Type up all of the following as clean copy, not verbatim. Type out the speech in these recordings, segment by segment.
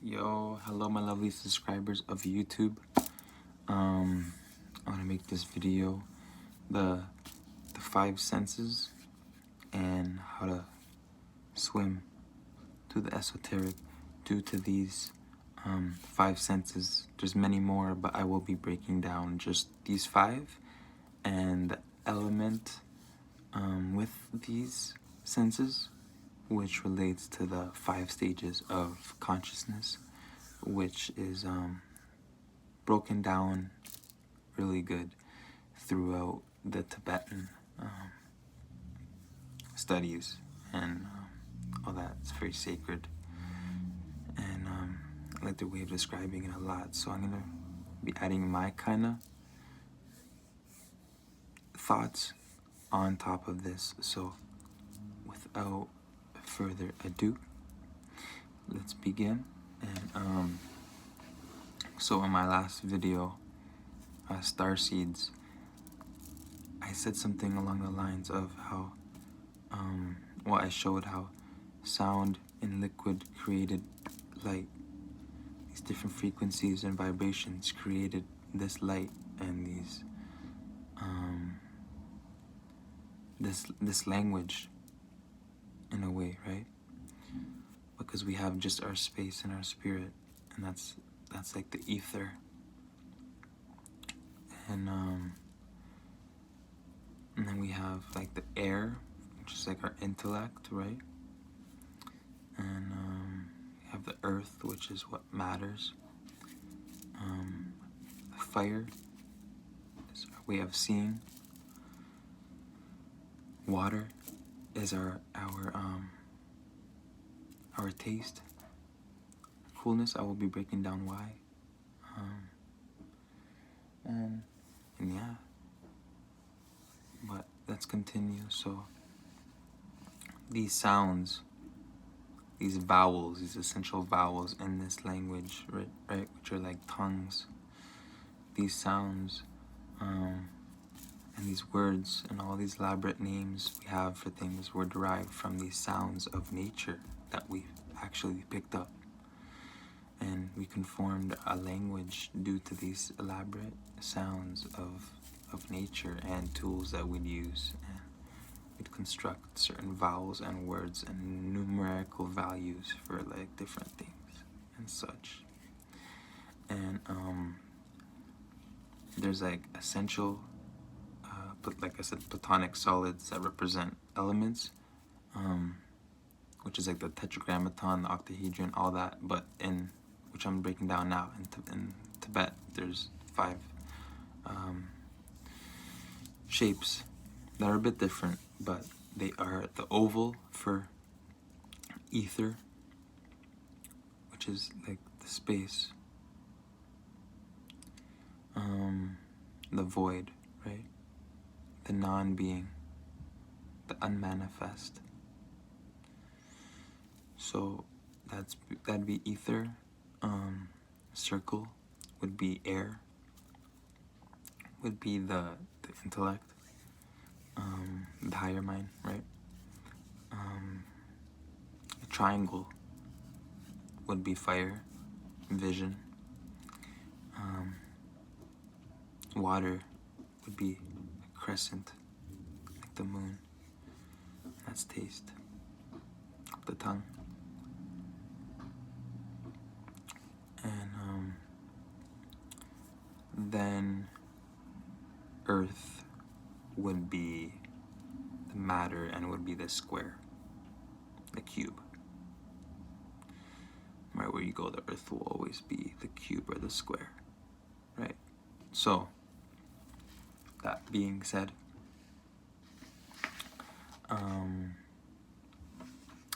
Yo, hello my lovely subscribers of YouTube. I want to make this video the five senses and how to swim through the esoteric due to these five senses. There's many more, but I will be breaking down just these five and the element with these senses, which relates to the five stages of consciousness, which is broken down really good throughout the Tibetan studies and all that. It's very sacred, and I like their way of describing it a lot. So I'm gonna be adding my kind of thoughts on top of this. So without further ado, let's begin. And so in my last video, star seeds, I said something along the lines of how I showed how sound in liquid created light. These different frequencies and vibrations created this light and these this language in a way, right? Because we have just our space and our spirit, and that's like the ether. And then we have like the air, which is like our intellect, right? And we have the earth, which is what matters. The fire is our way of seeing. Water is our taste. Coolness, I will be breaking down why. And yeah, but let's continue. So these sounds, these vowels, these essential vowels in this language, right, which are like tongues. These sounds and these words and all these elaborate names we have for things were derived from these sounds of nature that we actually picked up. And we conformed a language due to these elaborate sounds of nature and tools that we'd use. And we'd construct certain vowels and words and numerical values for like different things and such. And there's like essential, but like I said, platonic solids that represent elements, which is like the tetragrammaton, the octahedron, all that. But in which I'm breaking down now in Tibet, there's five shapes that are a bit different, but they are the oval for ether, which is like the space, the void, right? The non-being, the unmanifest. So that'd be ether. Circle would be air, would be the intellect, the higher mind, right? The triangle would be fire, vision. Water would be a crescent, like the moon. That's taste. The tongue. And then earth would be the matter and would be the square, the cube. Right where you go, the earth will always be the cube or the square, right? So, that being said,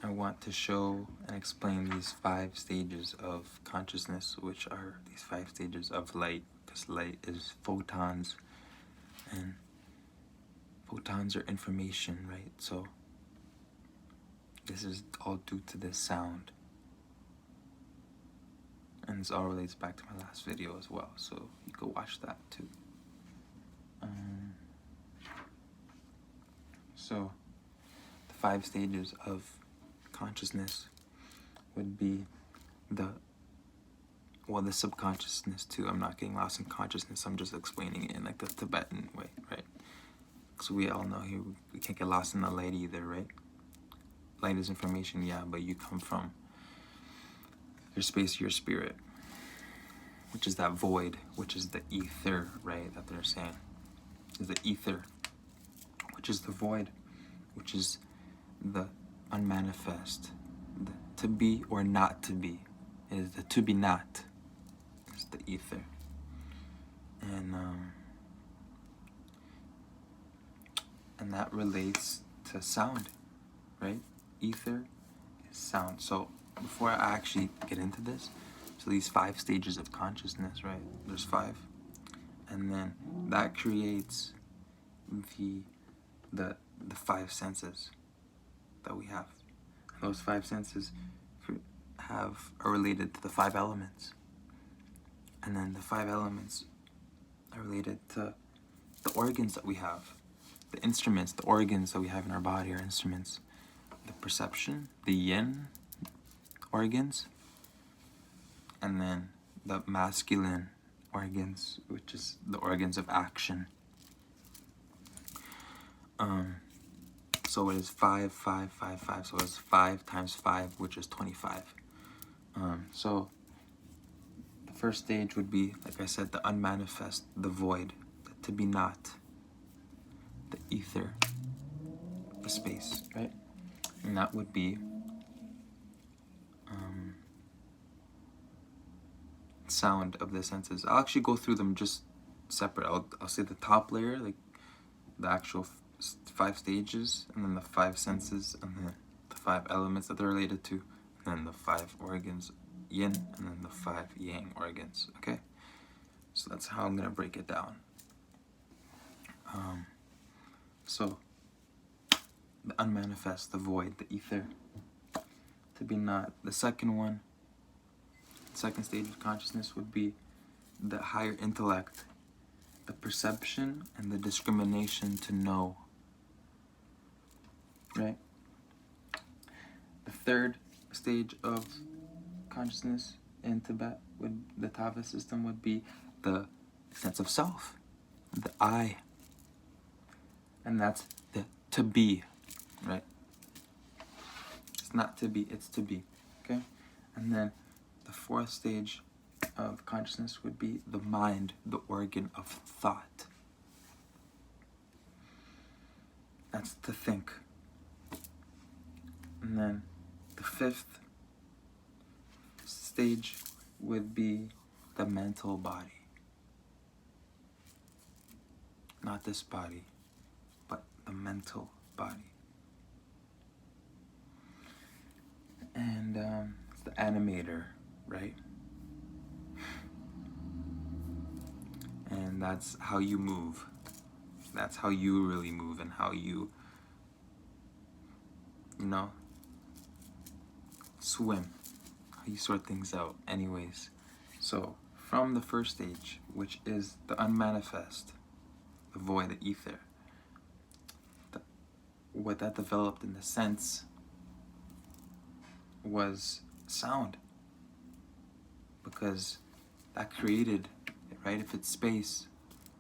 I want to show and explain these five stages of consciousness, which are these five stages of light, because light is photons, and photons are information, right? So this is all due to this sound, and this all relates back to my last video as well, so you could watch that too. So the five stages of consciousness would be the well, the subconsciousness too. I'm not getting lost in consciousness. I'm just explaining it in like the Tibetan way, right? So we all know here we can't get lost in the light either, right? Light is information, yeah, but you come from your space, your spirit, which is that void, which is the ether, right? That they're saying is the ether, which is the void, which is the unmanifest, the to be or not to be. It is the to be not. It's the ether, and that relates to sound, right? Ether is sound. So before I actually get into this, so these 5 stages of consciousness, right? There's 5, and then that creates the 5 senses that we have. And those 5 senses are related to the 5 elements, and then the 5 elements are related to the organs that we have, the instruments, the organs that we have in our body are instruments. The perception, the yin organs, and then the masculine organs, which is the organs of action. So it is 5, 5, 5, 5. So it's 5 times 5, which is 25. So the first stage would be, like I said, the unmanifest, the void, the to be not, the ether, the space, right? And that would be sound of the senses. I'll actually go through them just separate. I'll say the top layer, like the actual 5 stages, and then the 5 senses, and then the 5 elements that they're related to, and then the 5 organs, yin, and then the 5 yang organs. Okay, so that's how I'm gonna break it down. So the unmanifest, the void, the ether, to be not. The second stage of consciousness would be the higher intellect, the perception and the discrimination to know, right? The third stage of consciousness in Tibet, the Tava system, would be the sense of self, the I, and that's the to be, right? It's not to be, it's to be, okay? And then the 4th stage of consciousness would be the mind, the organ of thought. That's to think. And then the 5th stage would be the mental body. Not this body, but the mental body. And it's the animator, right? And that's how you move. That's how you really move, and how you swim, how you sort things out. Anyways, so from the 1st stage, which is the unmanifest, the void, the ether, what that developed in the sense was sound, because that created, right, if it's space,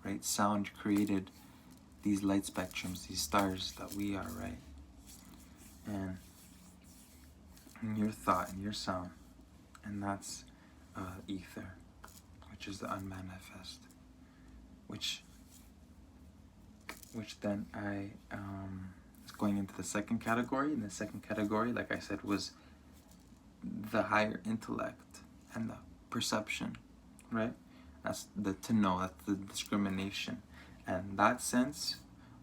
right, sound created these light spectrums, these stars that we are, right? And your thought and your sound, and that's ether, which is the unmanifest, which then I is going into the 2nd category. And the 2nd category, like I said, was the higher intellect and the perception, right? That's the to know, that's the discrimination. And that sense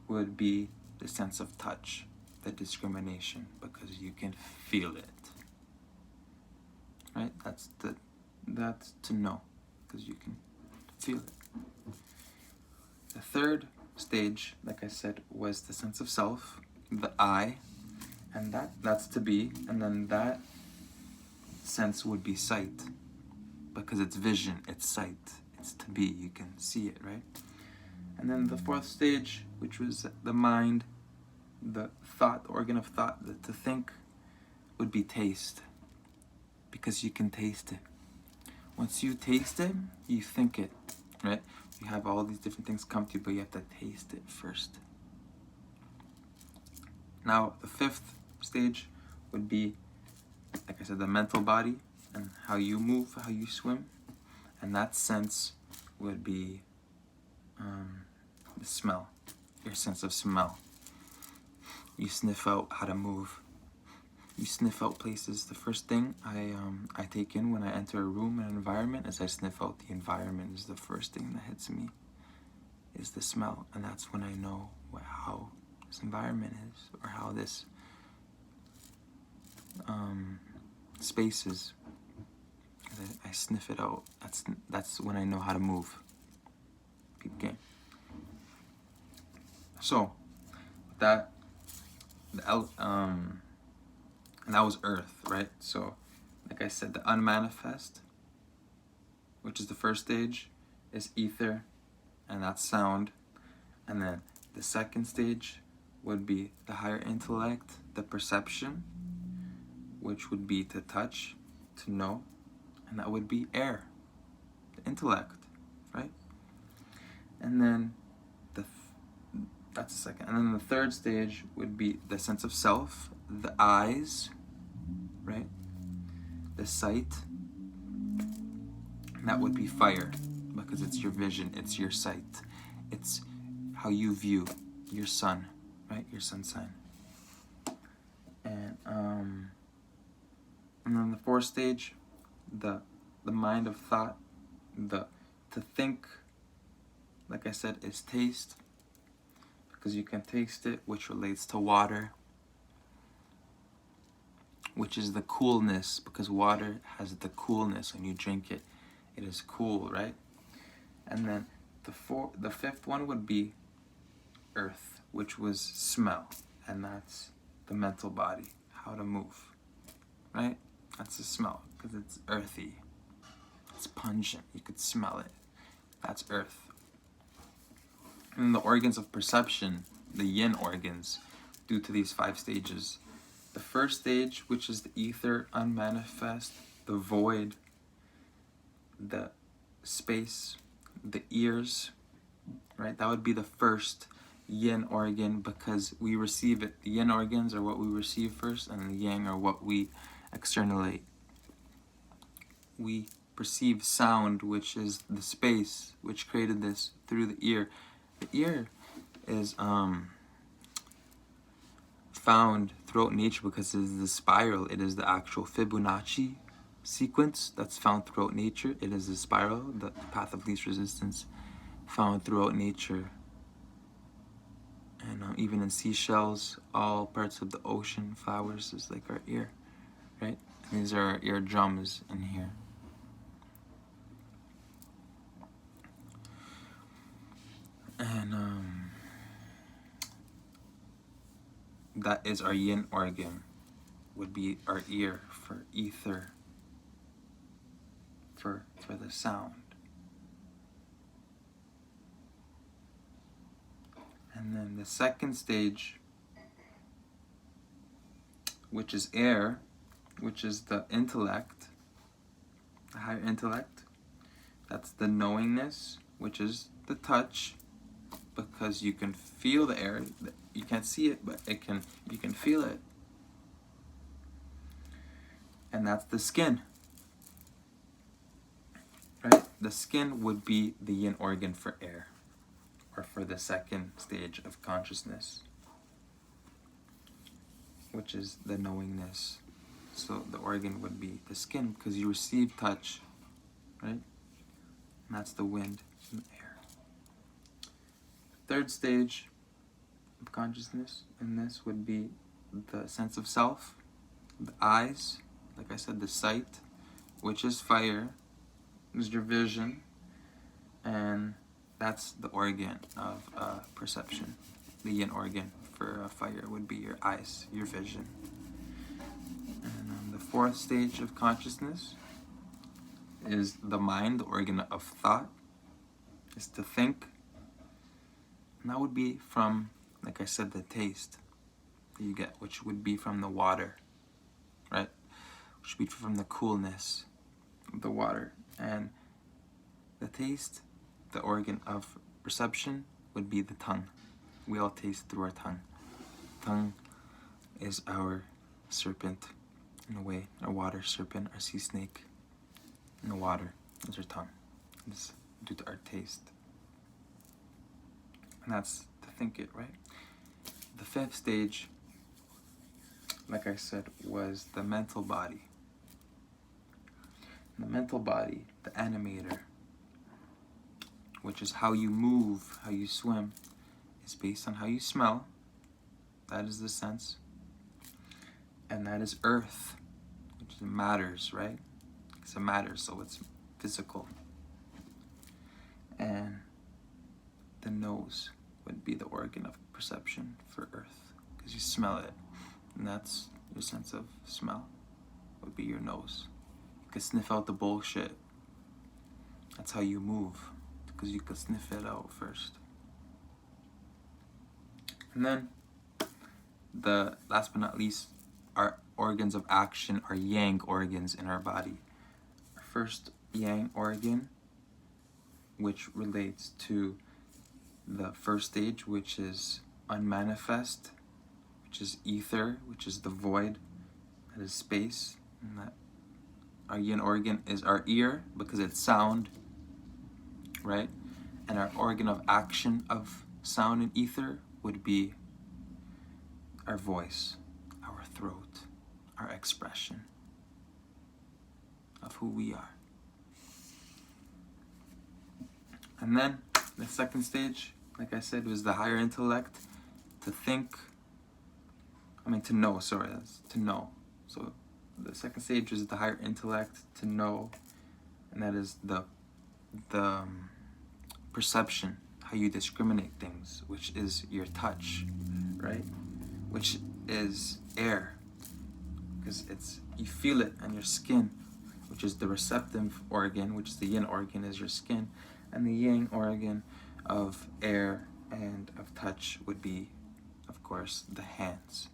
would be the sense of touch, the discrimination, because you can feel it, right? That's to know, because you can feel it. The 3rd stage, like I said, was the sense of self, the I, and that's to be, and then that sense would be sight, because it's vision, it's sight, it's to be, you can see it, right? And then the 4th stage, which was the mind, the thought, the organ of thought, the to think, would be taste, because you can taste it. Once you taste it, you think it, right? You have all these different things come to you, but you have to taste it first. Now, the fifth stage would be, like I said, the mental body and how you move, how you swim. And that sense would be the smell, your sense of smell. You sniff out how to move. You sniff out places. The first thing I take in when I enter a room, an environment, is I sniff out the environment. Is the first thing that hits me, is the smell. And that's when I know how this environment is, or how this space is. I sniff it out. That's when I know how to move. Okay. So that and that was earth, right? So like I said, the unmanifest, which is the first stage, is ether, and that's sound. And then the second stage would be the higher intellect, the perception, which would be to touch, to know, and that would be air, the intellect, right? And then that's the second. And then the third stage would be the sense of self, the eyes, right? The sight, and that would be fire, because it's your vision, it's your sight, it's how you view your sun, right? Your sun sign. And then the fourth stage, the mind of thought, to think, like I said, is taste, because you can taste it, which relates to water, which is the coolness, because water has the coolness when you drink it. It is cool, right? And then the fifth one would be earth, which was smell, and that's the mental body, how to move, right? That's the smell, because it's earthy, it's pungent, you could smell it. That's earth. And the organs of perception, the yin organs, due to these 5 stages. The first stage, which is the ether, unmanifest, the void, the space, the ears, right? That would be the first yin organ, because we receive it. The yin organs are what we receive first, and the yang are what we externalize. We perceive sound, which is the space which created this, through the ear. The ear is found throughout nature because it is the spiral. It is the actual Fibonacci sequence that's found throughout nature. It is the spiral, the path of least resistance, found throughout nature. And even in seashells, all parts of the ocean, flowers is like our ear, right? And these are our eardrums in here. And that is our yin organ, would be our ear for ether, for the sound. And then the second stage, which is air, which is the intellect, the higher intellect. That's the knowingness, which is the touch, because you can feel the air. You can't see it, but you can feel it. And that's the skin, right? The skin would be the yin organ for air, or for the second stage of consciousness, which is the knowingness. So the organ would be the skin, because you receive touch, right? And that's the wind and the air. Third stage of consciousness in this would be the sense of self, the eyes, like I said, the sight, which is fire, is your vision, and that's the organ of perception. The yin organ for fire would be your eyes, your vision. And the fourth stage of consciousness is the mind, the organ of thought, is to think. And that would be from, like I said, the taste that you get, which would be from the water, right? Which would be from the coolness of the water. And the taste, the organ of perception, would be the tongue. We all taste through our tongue. Tongue is our serpent, in a way, our water serpent, our sea snake in the water is our tongue. It's due to our taste. And that's to think it, right? The fifth stage, like I said, was the mental body. The mental body, the animator, which is how you move, how you swim, is based on how you smell. That is the sense. And that is earth, which matters, right? Because it matters, so it's physical. And the nose would be the organ of perception for earth, because you smell it. And that's your sense of smell, would be your nose. You can sniff out the bullshit. That's how you move, because you can sniff it out first. And then, the last but not least, our organs of action are yang organs in our body. Our first yang organ, which relates to the first stage, which is unmanifest, which is ether, which is the void, that is space. And that our yin organ is our ear, because it's sound, right? And our organ of action of sound and ether would be our voice, our throat, our expression of who we are. And then the second stage, like I said, was the higher intellect, to know, that's to know. So the second stage is the higher intellect, to know, and that is the perception, how you discriminate things, which is your touch, right? Which is air, because you feel it on your skin, which is the receptive organ, which is the yin organ, is your skin, and the yang organ of air and of touch would be, of course, the hands.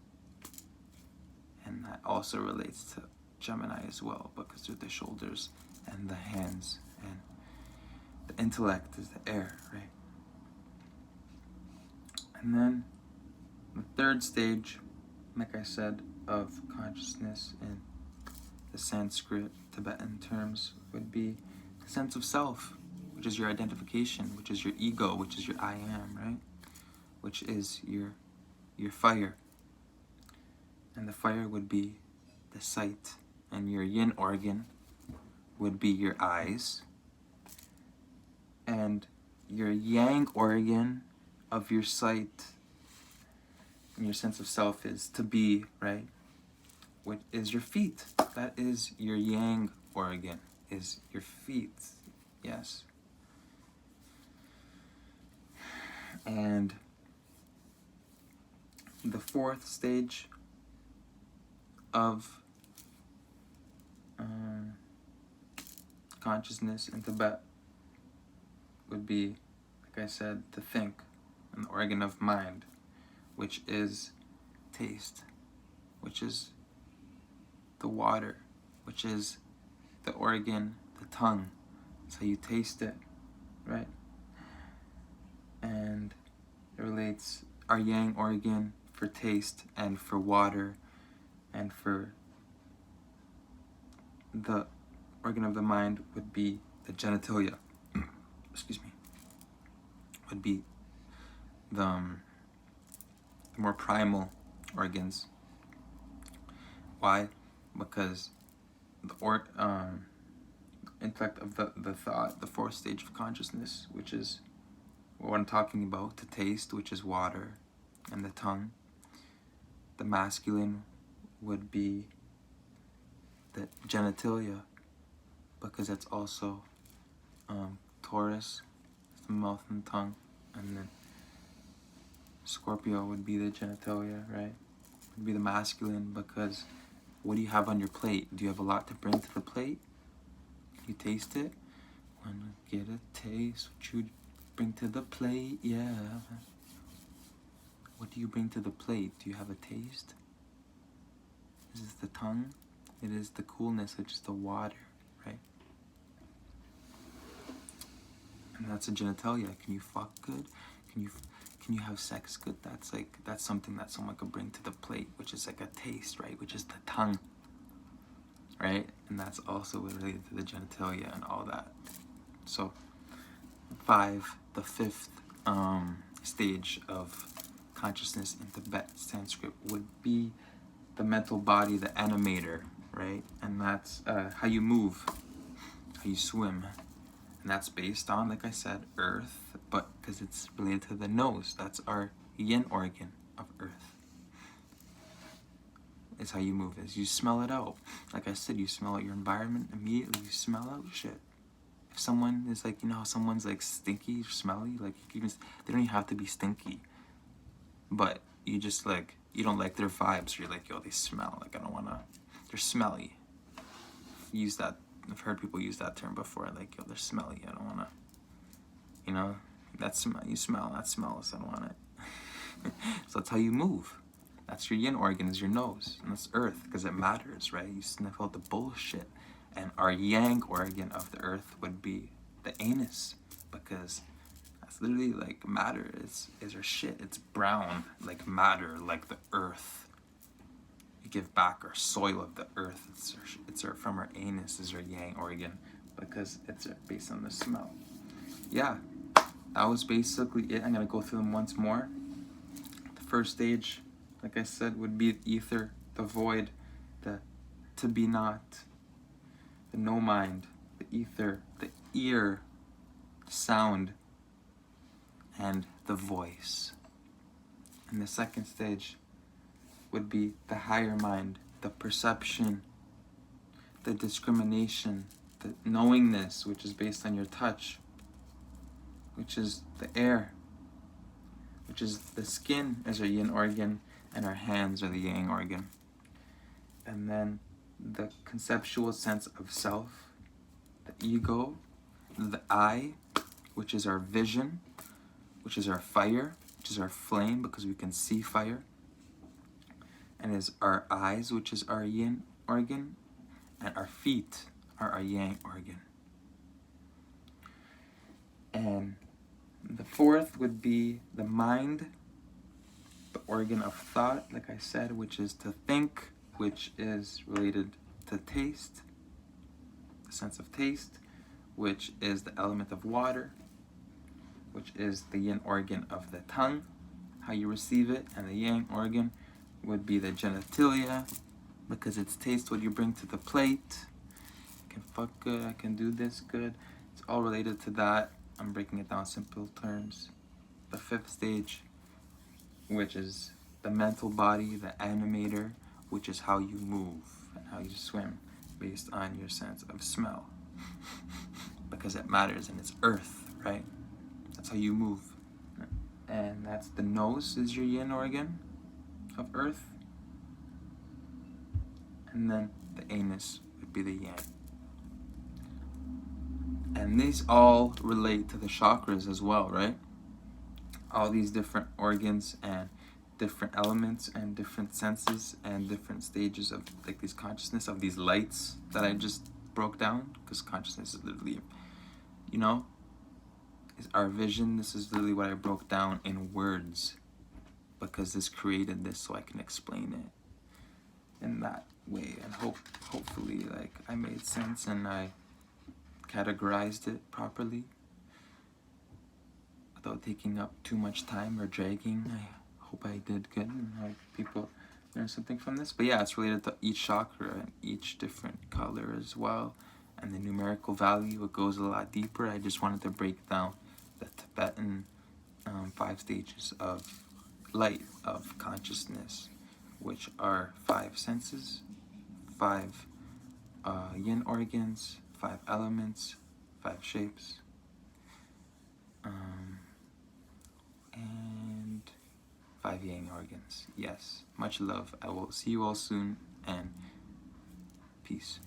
And that also relates to Gemini as well, because they're the shoulders and the hands, and the intellect is the air, right? And then the third stage, like I said, of consciousness in the Sanskrit, Tibetan terms, would be the sense of self, which is your identification, which is your ego, which is your I am, right? Which is your fire. And the fire would be the sight. And your yin organ would be your eyes. And your yang organ of your sight and your sense of self is to be, right? What is your feet? That is your yang organ, is your feet. Yes. And the fourth stage of consciousness in Tibet would be, like I said, to think, an organ of mind, which is taste, which is the water, which is the organ, the tongue. That's how you taste it, right? And it relates our yang organ for taste and for water, and for the organ of the mind would be the genitalia. Excuse me. Would be the more primal organs. Why? Because the intellect of the thought, the fourth stage of consciousness, which is what I'm talking about, to taste, which is water, and the tongue. The masculine would be the genitalia, because that's also Taurus, the mouth and tongue, and then Scorpio would be the genitalia, right? Would be the masculine, because what do you have on your plate? Do you have a lot to bring to the plate? You taste it? Wanna get a taste? What you bring to the plate? Yeah. What do you bring to the plate? Do you have a taste? Is this the tongue? It is the coolness, which is the water, right? And that's a genitalia. Can you fuck good? Can you have sex good? That's something that someone could bring to the plate, which is like a taste, right? Which is the tongue, right? And that's also related to the genitalia and all that. So 5, the 5th stage of consciousness in Tibet Sanskrit would be the mental body, the animator, right? And that's how you move, how you swim. And that's based on, like I said, earth, but because it's related to the nose. That's our yin organ of earth. It's how you move, is you smell it out. Like I said, you smell out your environment, immediately you smell out shit. If someone is like, you know how someone's like stinky, smelly, like even, they don't even have to be stinky. But you just like, you don't like their vibes, so you're like, yo, they smell, like I don't wanna, they're smelly. Use that, I've heard people use that term before, like, yo, they're smelly, I don't wanna, you know, that smell, you smell, that smells, I don't want it. So that's how you move. That's your yin organ, is your nose, and that's earth, because it matters, right? You sniff out the bullshit. And our yang organ of the earth would be the anus, because that's literally like matter, is our shit. It's brown, like matter, like the earth. We give back our soil of the earth. It's our from our anus is our yang organ, because it's based on the smell. Yeah, that was basically it. I'm gonna go through them once more. The first stage, like I said, would be the ether, the void, the to be not, the no mind, the ether, the ear, the sound, and the voice. And the second stage would be the higher mind, the perception, the discrimination, the knowingness, which is based on your touch, which is the air, which is the skin as our yin organ, and our hands are the yang organ. And then the conceptual sense of self, the ego, the I, which is our vision, which is our fire, which is our flame, because we can see fire, and is our eyes, which is our yin organ, and our feet are our yang organ. And the fourth would be the mind, the organ of thought, like I said, which is to think, which is related to taste, the sense of taste, which is the element of water, which is the yin organ of the tongue, how you receive it, and the yang organ would be the genitalia, because it's taste, what you bring to the plate. I can fuck good, I can do this good. It's all related to that. I'm breaking it down in simple terms. The fifth stage, which is the mental body, the animator, which is how you move and how you swim, based on your sense of smell. Because it matters, and it's earth, right? That's how you move. And that's the nose is your yin organ of earth. And then the anus would be the yang. And these all relate to the chakras as well, right? All these different organs and different elements and different senses and different stages of like these consciousness of these lights that I just broke down, because consciousness is literally, you know, is our vision. This is literally what I broke down in words, because this created this so I can explain it in that way, and hopefully like I made sense and I categorized it properly without taking up too much time or dragging. I hope I did good and hope people learn something from this. But yeah, it's related to each chakra and each different color as well, and the numerical value, it goes a lot deeper. I just wanted to break down the Tibetan 5 stages of light, of consciousness, which are 5 senses, 5 yin organs, 5 elements, 5 shapes, and 5 yang organs. Yes, much love. I will see you all soon, and peace.